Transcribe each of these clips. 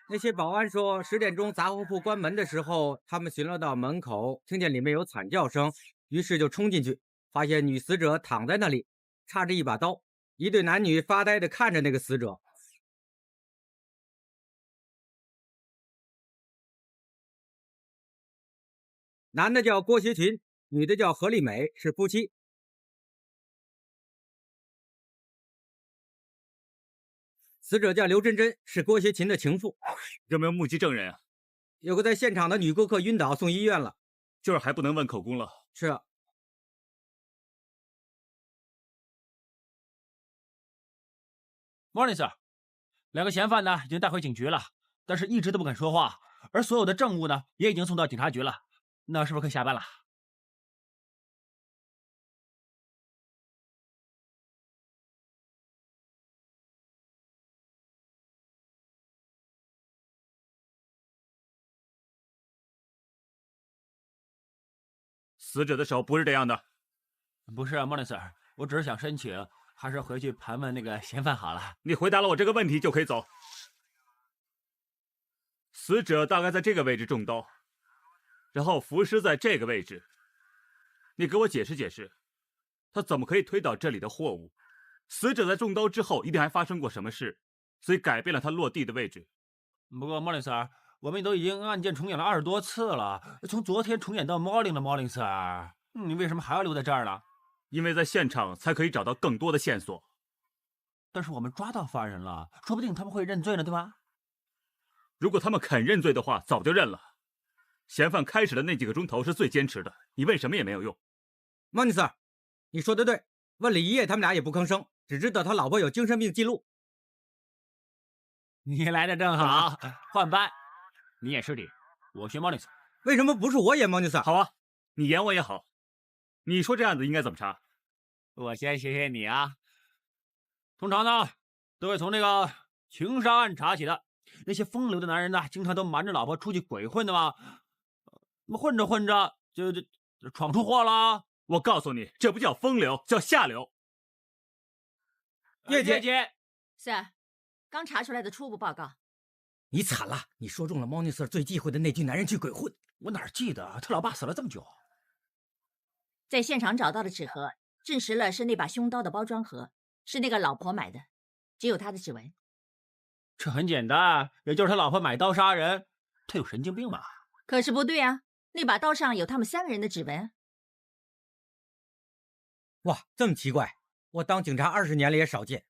那些保安说，10点钟杂货铺关门的时候，他们巡逻到门口，听见里面有惨叫声，于是就冲进去，发现女死者躺在那里，插着一把刀。一对男女发呆地看着那个死者。男的叫郭学群，女的叫何丽美，是夫妻。死者叫刘真真，是郭学勤的情妇。有没有目击证人啊？有个在现场的女顾客晕倒，送医院了。就是还不能问口供了。是啊。Morning, sir。2个嫌犯呢已经带回警局了，但是一直都不肯说话，而所有的证物呢也已经送到警察局了。那是不是可以下班了？死者的手不是这样的。不是，Morning, sir。我只是想申请，还是回去盘问那个嫌犯好了。你回答了我这个问题就可以走。死者大概在这个位置中刀，然后浮尸在这个位置。你给我解释解释，他怎么可以推倒这里的货物？死者在中刀之后一定还发生过什么事，所以改变了他落地的位置。不过，Morning, sir，我们都已经案件重演了20多次了，从昨天重演到 morning 的 Morning, sir，你为什么还要留在这儿呢？因为在现场才可以找到更多的线索。但是我们抓到犯人了，说不定他们会认罪呢，对吧？如果他们肯认罪的话，早就认了。嫌犯开始的那几个钟头是最坚持的，你问什么也没有用。Morning, sir，你说的对。问了一夜，他们俩也不吭声，只知道他老婆有精神病记录。你来的正好，换班。你演尸体，我学 Morning, sir。为什么不是我演 Morning, sir？好啊，你演我也好。你说这案子应该怎么查？我先学学你啊。通常呢，都会从那个情杀案查起的。那些风流的男人呢，经常都瞒着老婆出去鬼混的嘛，混着混着就闯出祸了。我告诉你，这不叫风流，叫下流。叶姐，Sir，刚查出来的初步报告。你惨了，你说中了 Morning Sir 最忌讳的那句男人去鬼混。我哪记得他老爸死了这么久？在现场找到的纸盒，证实了是那把凶刀的包装盒，是那个老婆买的，只有她的指纹。这很简单，也就是他老婆买刀杀人，他有神经病嘛？可是不对啊，那把刀上有他们3个人的指纹。哇，这么奇怪，我当警察20年了也少见。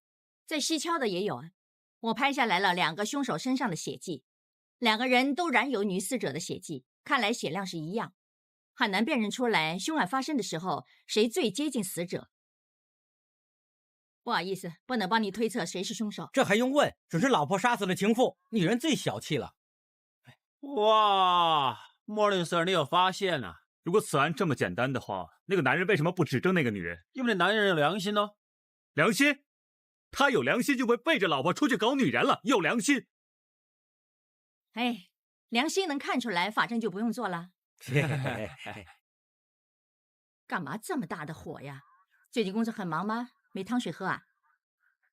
再蹊跷的也有啊，我拍下来了2个凶手身上的血迹，2个人都染有女死者的血迹，看来血量是一样，很难辨认出来凶案发生的时候谁最接近死者。不好意思，不能帮你推测谁是凶手。这还用问？准是老婆杀死了情妇，女人最小气了。哇 ，Morning Sir， 你有发现啊？如果此案这么简单的话，那个男人为什么不指证那个女人？因为那男人有良心呢。良心？他有良心就会背着老婆出去搞女人了，有良心？哎，良心能看出来，法证就不用做了。干嘛这么大的火呀？最近工作很忙吗？没汤水喝啊？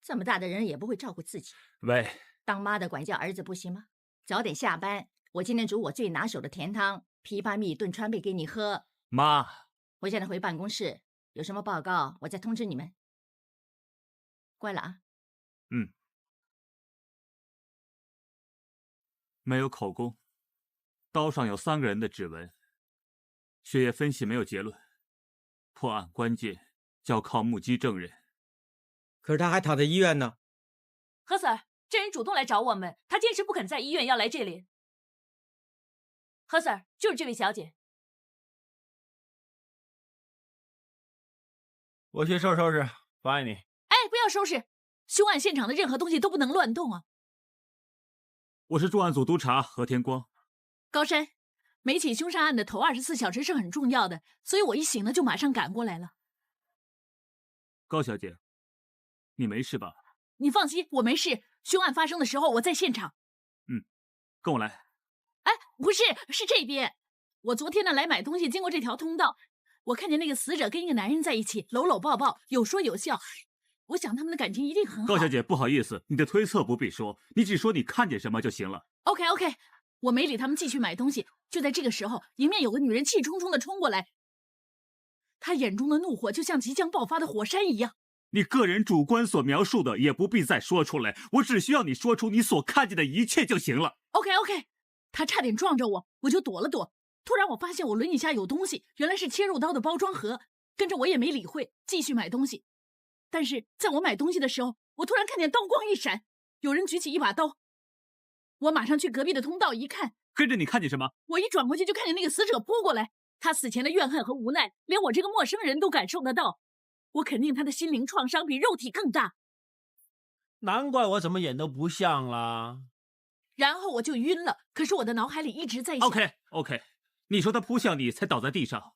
这么大的人也不会照顾自己。喂，当妈的管教儿子不行吗？早点下班，我今天煮我最拿手的甜汤，枇杷蜜炖川贝给你喝。妈，我现在回办公室，有什么报告我再通知你们。乖了啊。嗯。没有口供，刀上有3个人的指纹，血液分析没有结论，破案关键就要靠目击证人。可是他还躺在医院呢。何 Sir， 这人主动来找我们，他坚持不肯在医院，要来这里。何 Sir， 就是这位小姐。我去收拾收拾，发给你。哎，不要收拾，凶案现场的任何东西都不能乱动啊。我是重案组督察何天光。高山，每起凶杀案的头24小时是很重要的，所以我一醒了就马上赶过来了。高小姐，你没事吧？你放心，我没事。凶案发生的时候我在现场。跟我来。哎，不是，是这边。我昨天呢来买东西，经过这条通道，我看见那个死者跟一个男人在一起，搂搂抱抱，有说有笑。我想他们的感情一定很好。高小姐，不好意思，你的推测不必说，你只说你看见什么就行了。OK， 我没理他们，继续买东西。就在这个时候，迎面有个女人气冲冲的冲过来，她眼中的怒火就像即将爆发的火山一样。你个人主观所描述的也不必再说出来，我只需要你说出你所看见的一切就行了。OK， 她差点撞着我，我就躲了躲。突然我发现我轮椅下有东西，原来是切肉刀的包装盒。跟着我也没理会，继续买东西。但是在我买东西的时候，我突然看见刀光一闪，有人举起一把刀。我马上去隔壁的通道一看，跟着你看见什么？我一转过去就看见那个死者扑过来，他死前的怨恨和无奈，连我这个陌生人都感受得到。我肯定他的心灵创伤比肉体更大。难怪我怎么演都不像啦。然后我就晕了，可是我的脑海里一直在想。OK， 你说他扑向你才倒在地上。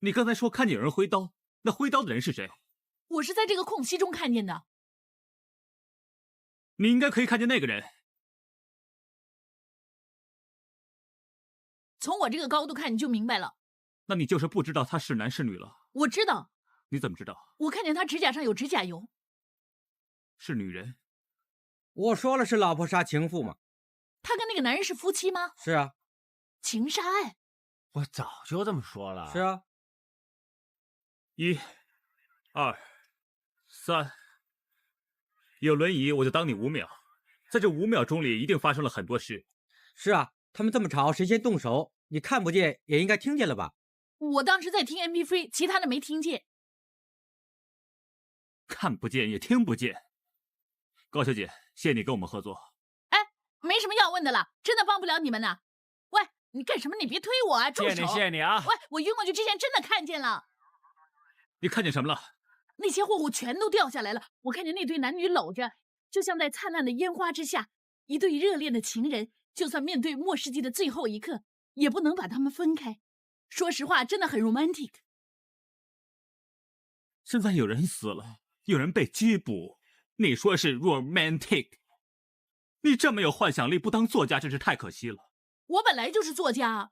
你刚才说看见有人挥刀，那挥刀的人是谁？我是在这个空隙中看见的。你应该可以看见那个人。从我这个高度看你就明白了。那你就是不知道他是男是女了。我知道。你怎么知道？我看见他指甲上有指甲油。是女人。我说了是老婆杀情妇嘛。他跟那个男人是夫妻吗？是啊。情杀案。我早就这么说了。是啊。1、2、3，有轮椅我就当你5秒，在这5秒钟里一定发生了很多事。是啊，他们这么吵，谁先动手？你看不见也应该听见了吧？我当时在听 MP3， 其他的没听见。看不见也听不见。高小姐，谢谢你跟我们合作。哎，没什么要问的了，真的帮不了你们呢。喂，你干什么？你别推我啊！住手！谢谢你啊！喂，我晕过去之前真的看见了。你看见什么了？那些货物全都掉下来了，我看见那对男女搂着，就像在灿烂的烟花之下，一对热恋的情人，就算面对末世纪的最后一刻，也不能把他们分开。说实话，真的很 romantic。现在有人死了，有人被拘捕，你说是 romantic？ 你这么有幻想力，不当作家真是太可惜了。我本来就是作家啊。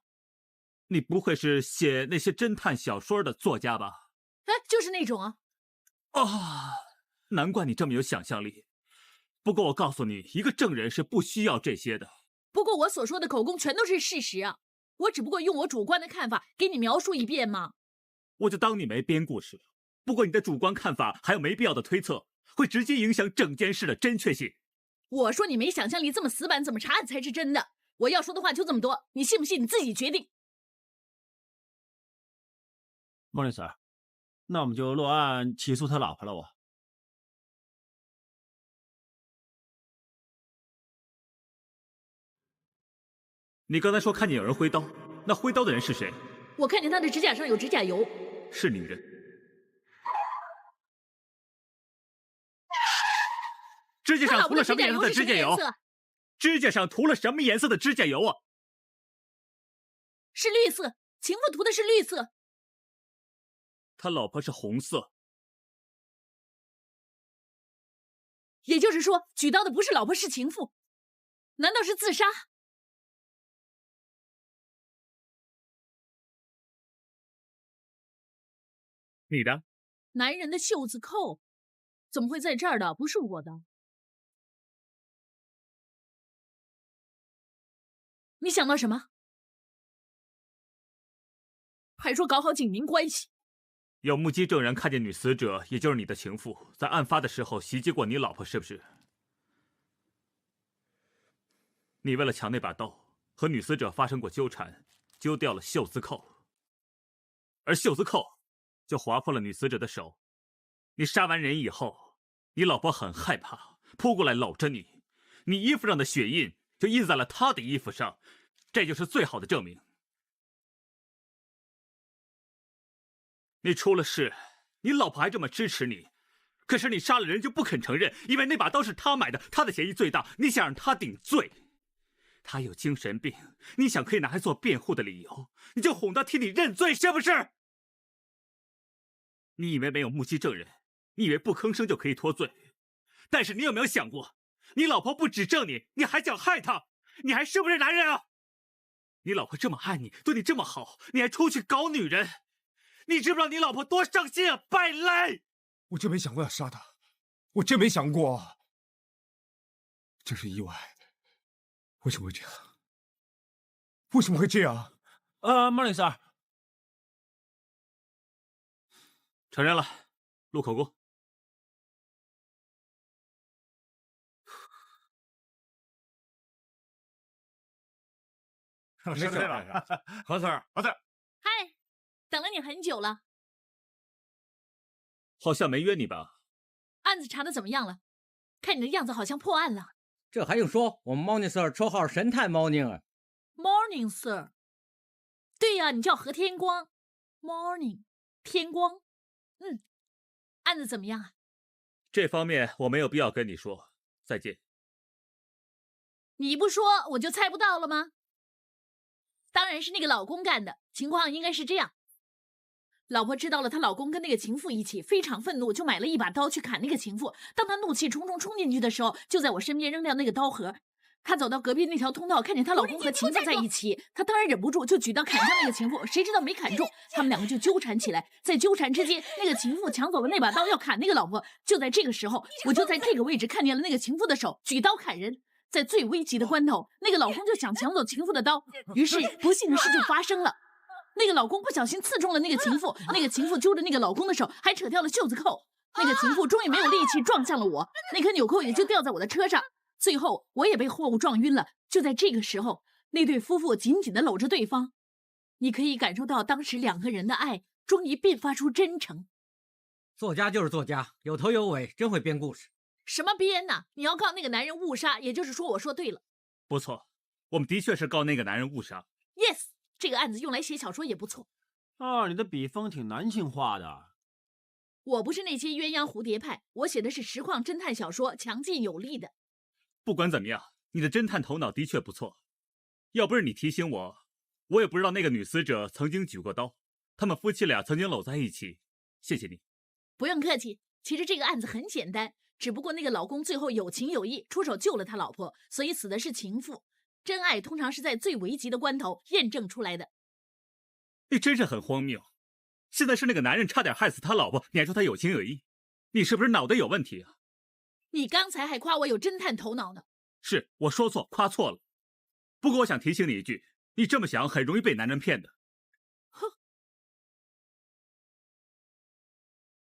你不会是写那些侦探小说的作家吧？哎，就是那种啊。难怪你这么有想象力。不过我告诉你，一个证人是不需要这些的。不过我所说的口供全都是事实啊，我只不过用我主观的看法给你描述一遍嘛。我就当你没编故事了。不过你的主观看法还有没必要的推测，会直接影响整件事的真确性。我说你没想象力这么死板，怎么查案才是真的？我要说的话就这么多，你信不信你自己决定。莫里斯，那我们就落案起诉他老婆了。你刚才说看见有人挥刀，那挥刀的人是谁？我看见他的指甲上有指甲油。是女人。指甲上涂了什么颜色的指甲油？指甲上涂了什么颜色的指甲油啊？是绿色，情妇涂的是绿色。他老婆是红色。也就是说，举刀的不是老婆，是情妇。难道是自杀？你的？男人的袖子扣怎么会在这儿的？不是我的。你想到什么？还说搞好警民关系。有目击证人看见女死者，也就是你的情妇，在案发的时候袭击过你老婆，是不是？你为了抢那把刀，和女死者发生过纠缠，揪掉了袖子扣，而袖子扣就划破了女死者的手。你杀完人以后，你老婆很害怕，扑过来搂着你，你衣服上的血印就印在了她的衣服上，这就是最好的证明。你出了事，你老婆还这么支持你，可是你杀了人就不肯承认，因为那把刀是他买的，他的嫌疑最大，你想让他顶罪。他有精神病，你想可以拿来做辩护的理由，你就哄他替你认罪，是不是？你以为没有目击证人，你以为不吭声就可以脱罪，但是你有没有想过，你老婆不指证你，你还想害她，你还是不是男人啊？你老婆这么爱你，对你这么好，你还出去搞女人，你知不知道你老婆多伤心啊？败类！我真没想过要杀他，我真没想过。这是意外，为什么会这样？为什么会这样？Morning Sir， 承认了，录口供。没事吧？何 Sir， 嗨，等了你很久了。好像没约你吧？案子查的怎么样了？看你的样子，好像破案了。这还用说？我们 Morning Sir 绰号神探 Morning。 Morning Sir。对呀，你叫何天光。Morning， 天光。案子怎么样啊？这方面我没有必要跟你说。再见。你不说，我就猜不到了吗？当然是那个老公干的，情况应该是这样。老婆知道了她老公跟那个情妇一起，非常愤怒，就买了一把刀去砍那个情妇。当她怒气冲冲冲进去的时候，就在我身边扔掉那个刀盒。她走到隔壁那条通道，看见她老公和情妇在一起，她当然忍不住就举刀砍向那个情妇，谁知道没砍中，他们两个就纠缠起来。在纠缠之间，那个情妇抢走了那把刀要砍那个老婆。就在这个时候，我就在这个位置看见了那个情妇的手举刀砍人。在最危急的关头，那个老公就想抢走情妇的刀，于是不幸的事就发生了。那个老公不小心刺中了那个情妇，那个情妇揪着那个老公的手，还扯掉了袖子扣。那个情妇终于没有力气撞向了我，那颗纽扣也就掉在我的车上。最后我也被货物撞晕了。就在这个时候，那对夫妇紧紧地搂着对方，你可以感受到当时两个人的爱终于迸发出真诚。作家就是作家，有头有尾，真会编故事。什么编呢？你要告那个男人误杀，也就是说我说对了。不错，我们的确是告那个男人误杀。 Yes， 这个案子用来写小说也不错。你的笔锋挺男性化的。我不是那些鸳鸯蝴蝶派，我写的是实况侦探小说，强劲有力的。不管怎么样，你的侦探头脑的确不错。要不是你提醒我，我也不知道那个女死者曾经举过刀，他们夫妻俩曾经搂在一起。谢谢你。不用客气，其实这个案子很简单，只不过那个老公最后有情有义，出手救了他老婆，所以死的是情妇。真爱通常是在最危急的关头验证出来的。你真是很荒谬。现在是那个男人差点害死他老婆，你还说他有情有义？你是不是脑袋有问题啊？你刚才还夸我有侦探头脑呢。是，我说错，夸错了。不过我想提醒你一句，你这么想很容易被男人骗的。